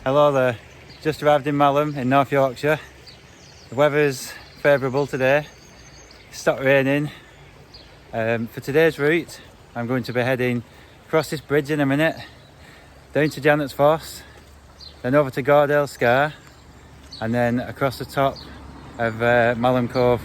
Hello there, just arrived in Malham in North Yorkshire. The weather's favourable today, it's stopped raining. For today's route I'm going to be heading across this bridge in a minute, down to Janet's Foss, then over to Gordale Scar, and then across the top of Malham Cove.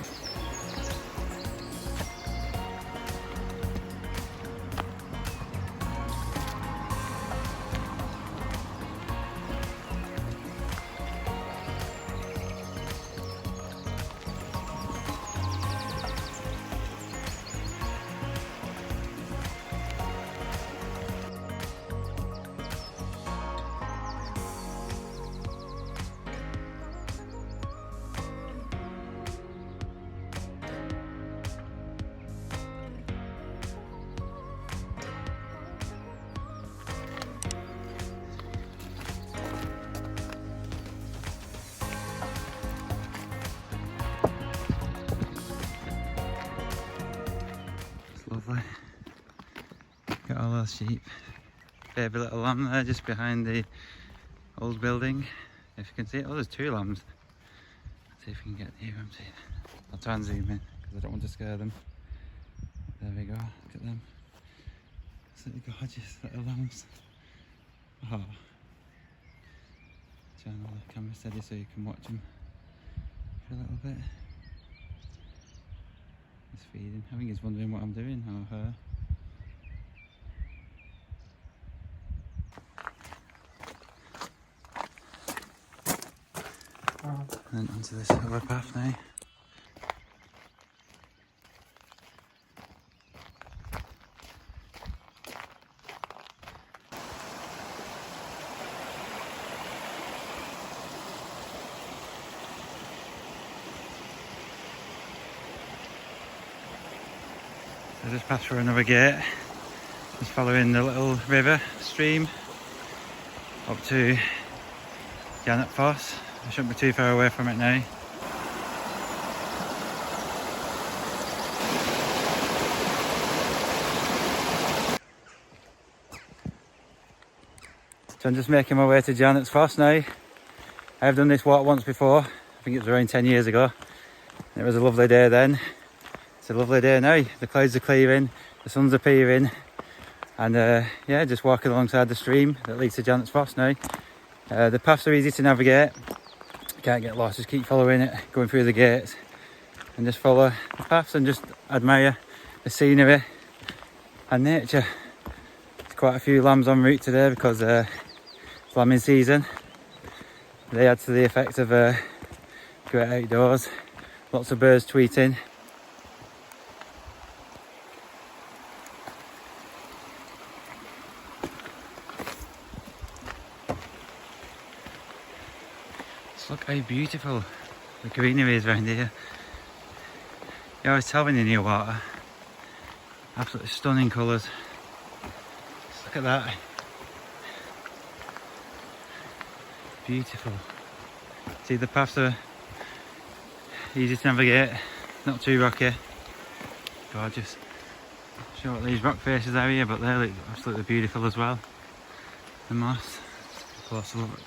Lovely. Got all those sheep. Baby little lamb there just behind the old building. If you can see it. Oh, there's two lambs. Let's see if we can get near them. I'll try and zoom in because I don't want to scare them. There we go. Look at them. Absolutely gorgeous little lambs. Oh. Try and hold the camera steady so you can watch them for a little bit. He's feeding. I think he's wondering what I'm doing, or her. And onto this other path now. So just passed through another gate, just following the little river stream up to Janet's Foss. I shouldn't be too far away from it now. So I'm just making my way to Janet's Foss now. I've done this walk once before, I think it was around 10 years ago. It was a lovely day then. It's a lovely day now. The clouds are clearing, the sun's appearing, and yeah, just walking alongside the stream that leads to Janet's Foss now. The paths are easy to navigate. You can't get lost, just keep following it, going through the gates, and just follow the paths and just admire the scenery and nature. There's quite a few lambs en route today because it's lambing season. They add to the effect of great outdoors. Lots of birds tweeting. Look how beautiful the greenery is around here. You always tell when you're near water. Absolutely stunning colours. Just look at that. Beautiful. See, the paths are easy to navigate, not too rocky. Gorgeous. Not sure what these rock faces are here, but they look absolutely beautiful as well. The moss. Just a closer look.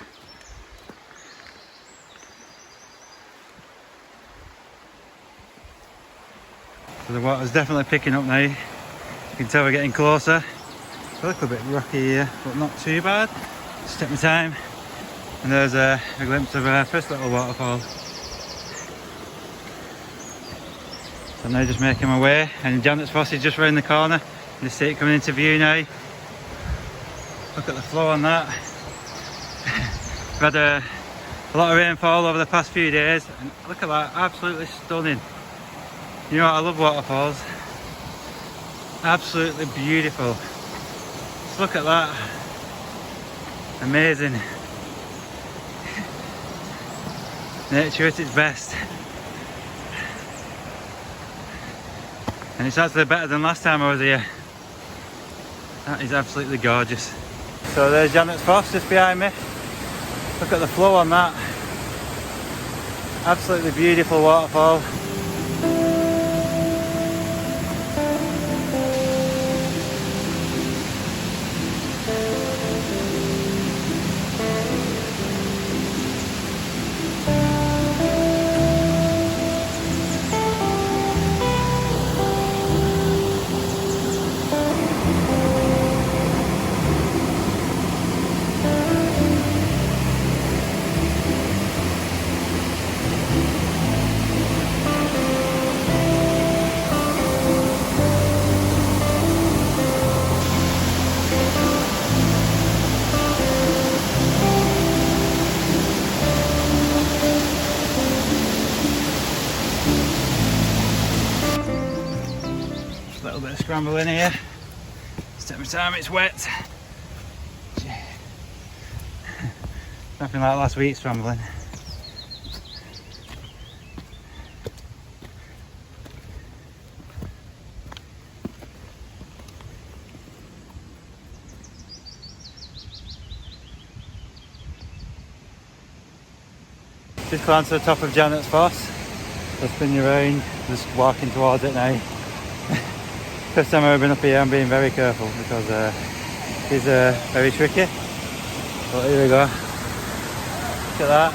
So the water's definitely picking up now. You can tell we're getting closer. It's a little bit rocky here, but not too bad. Just take my time. And there's a glimpse of our first little waterfall. So I'm now just making my way, and Janet's Foss is just round the corner. You see it coming into view now. Look at the flow on that. We've had a lot of rainfall over the past few days, and look at that, absolutely stunning. You know what, I love waterfalls. Absolutely beautiful. Just look at that. Amazing. Nature at its best. And it's actually better than last time I was here. That is absolutely gorgeous. So there's Janet's Foss just behind me. Look at the flow on that. Absolutely beautiful waterfall. little bit of scramble in here. Just take my time, it's wet. Nothing like last week's scrambling. Just gone to the top of Janet's Foss. Just been around, just walking towards it now. First time I've ever been up here, I'm being very careful because it's very tricky. But here we go. Look at that.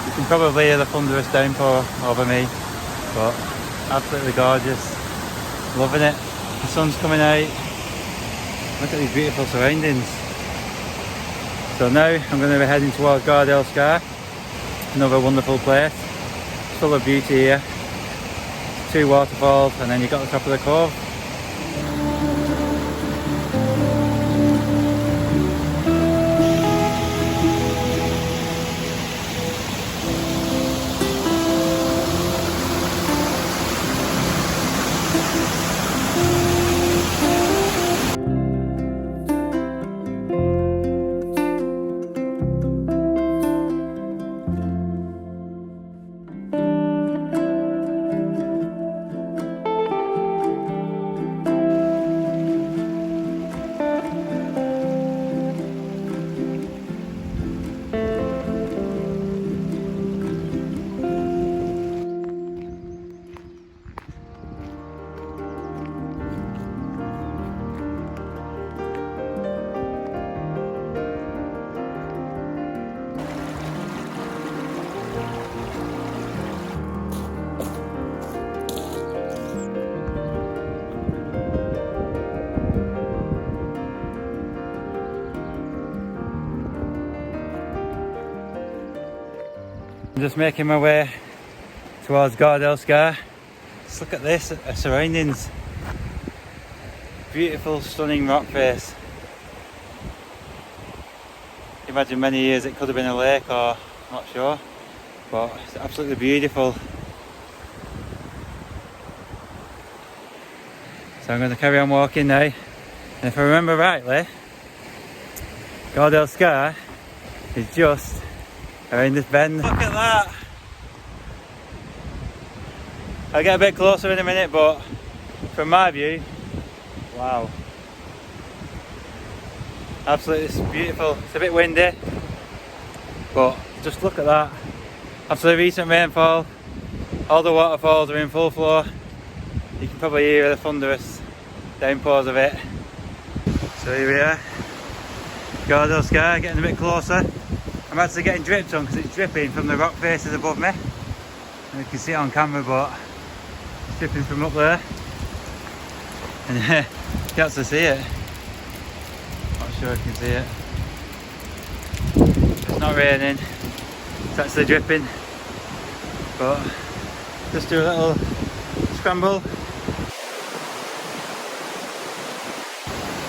You can probably hear the thunderous downpour over me, but absolutely gorgeous. Loving it. The sun's coming out. Look at these beautiful surroundings. So now I'm going to be heading towards Gordale Scar, another wonderful place, full of beauty here. 2 waterfalls and then you've got the top of the cove. I'm just making my way towards Gordale Scar. Just look at this, the surroundings. Beautiful, stunning rock face. Imagine many years it could have been a lake or not sure, but it's absolutely beautiful. So I'm going to carry on walking now, and if I remember rightly, Gordale Scar is just around this bend. Look at that! I'll get a bit closer in a minute, but from my view, wow. Absolutely, it's beautiful. It's a bit windy, but just look at that. After the recent rainfall, all the waterfalls are in full flow. You can probably hear the thunderous downpours of it. So here we are, Gordale Scar, getting a bit closer. I'm actually getting dripped on because it's dripping from the rock faces above me. And you can see it on camera, but it's dripping from up there. And you can actually see it. Not sure if you can see it. It's not raining, it's actually dripping. But just do a little scramble.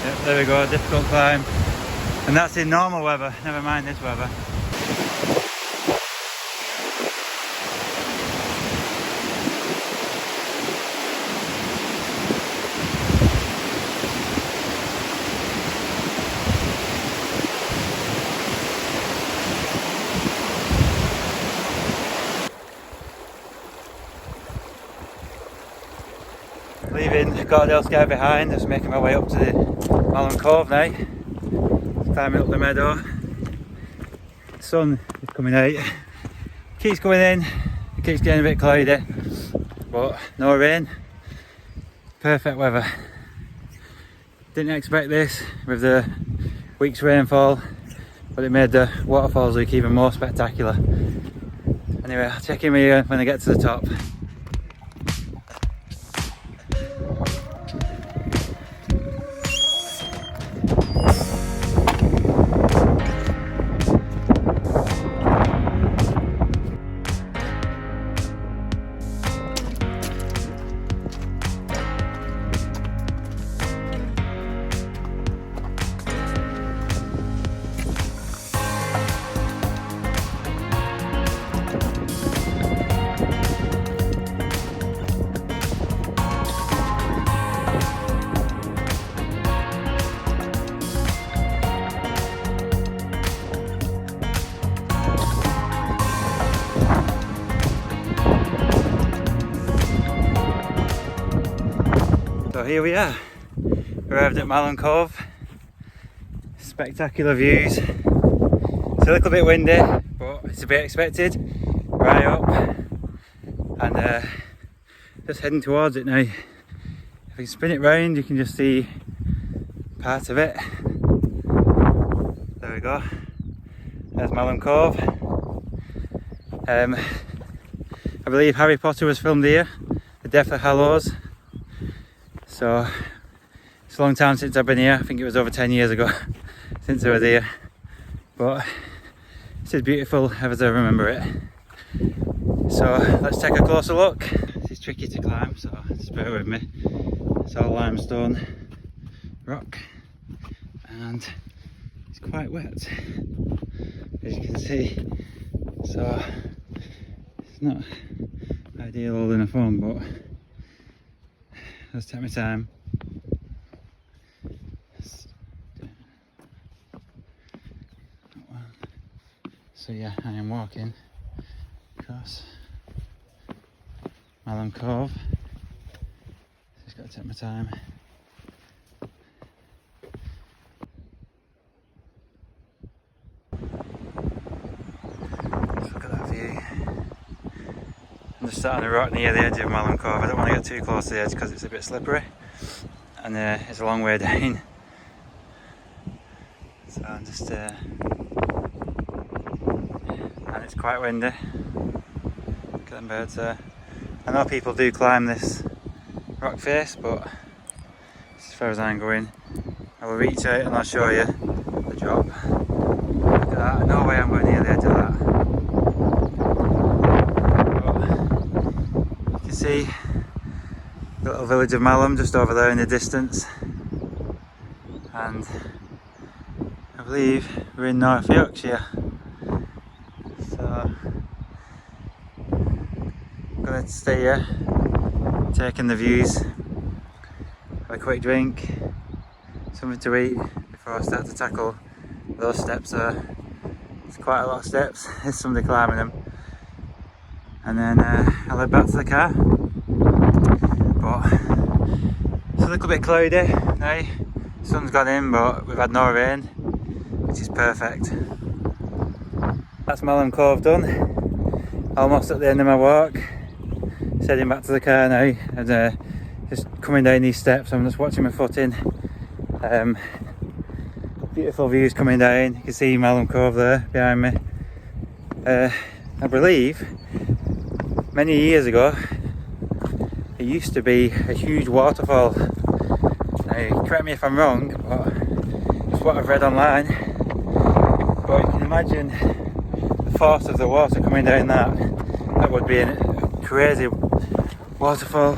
Yep, there we go, difficult climb. And that's in normal weather, never mind this weather. Leaving Gordale Scar behind, just making my way up to the Malham Cove now. Climbing up the meadow. The sun is coming out. Keeps going in, it keeps getting a bit cloudy, but no rain. Perfect weather. Didn't expect this with the week's rainfall, but it made the waterfalls look even more spectacular. Anyway, I'll check in with you when I get to the top. here we are, arrived at Malham Cove. Spectacular views. It's a little bit windy, but it's to be expected. Right up, and just heading towards it now. If you spin it round, you can just see part of it. There we go. There's Malham Cove. I believe Harry Potter was filmed here, the death of Hallows. So it's a long time since I've been here. I think it was over 10 years ago since I was here. But it's as beautiful as I remember it. So let's take a closer look. This is tricky to climb, so just bear with me. It's all limestone rock and it's quite wet, as you can see. So it's not ideal holding a phone, but let's take my time. So yeah, I am walking across Malham Cove. Just got to take my time. Just look at that view. I'm just sat on a rock near the edge of Malham Cove. I don't want to get too close to the edge because it's a bit slippery and it's a long way down. So I'm just and it's quite windy. Look at them birds there. I know people do climb this rock face, but as far as I'm going, I will reach out and I'll show you the drop. Look at that, no way I'm going near the edge of that. But you can see the little village of Malham just over there in the distance. And I believe we're in North Yorkshire. So I'm going to stay here, taking the views, have a quick drink, something to eat before I start to tackle those steps there. It's quite a lot of steps, there's somebody climbing them. And then I'll head back to the car. But it's a little bit cloudy now, the sun's gone in but we've had no rain, which is perfect. That's Malham Cove done, almost at the end of my walk. Just heading back to the car now and just coming down these steps. I'm just watching my footing. Beautiful views coming down. You can see Malham Cove there behind me. I believe many years ago it used to be a huge waterfall. Now correct me if I'm wrong, but it's what I've read online. But you can imagine the force of the water coming down that would be a crazy waterfall.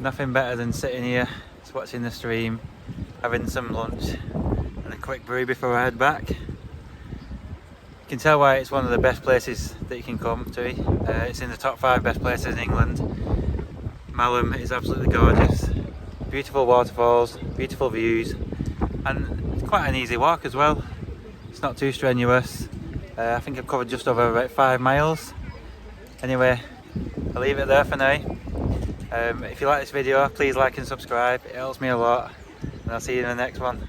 Nothing better than sitting here, just watching the stream, having some lunch and a quick brew before I head back. You can tell why it's one of the best places that you can come to. It's in the top 5 best places in England. Malham is absolutely gorgeous. Beautiful waterfalls, beautiful views, and it's quite an easy walk as well. It's not too strenuous. I think I've covered just over about 5 miles. Anyway, I'll leave it there for now. If you like this video, please like and subscribe, it helps me a lot, and I'll see you in the next one.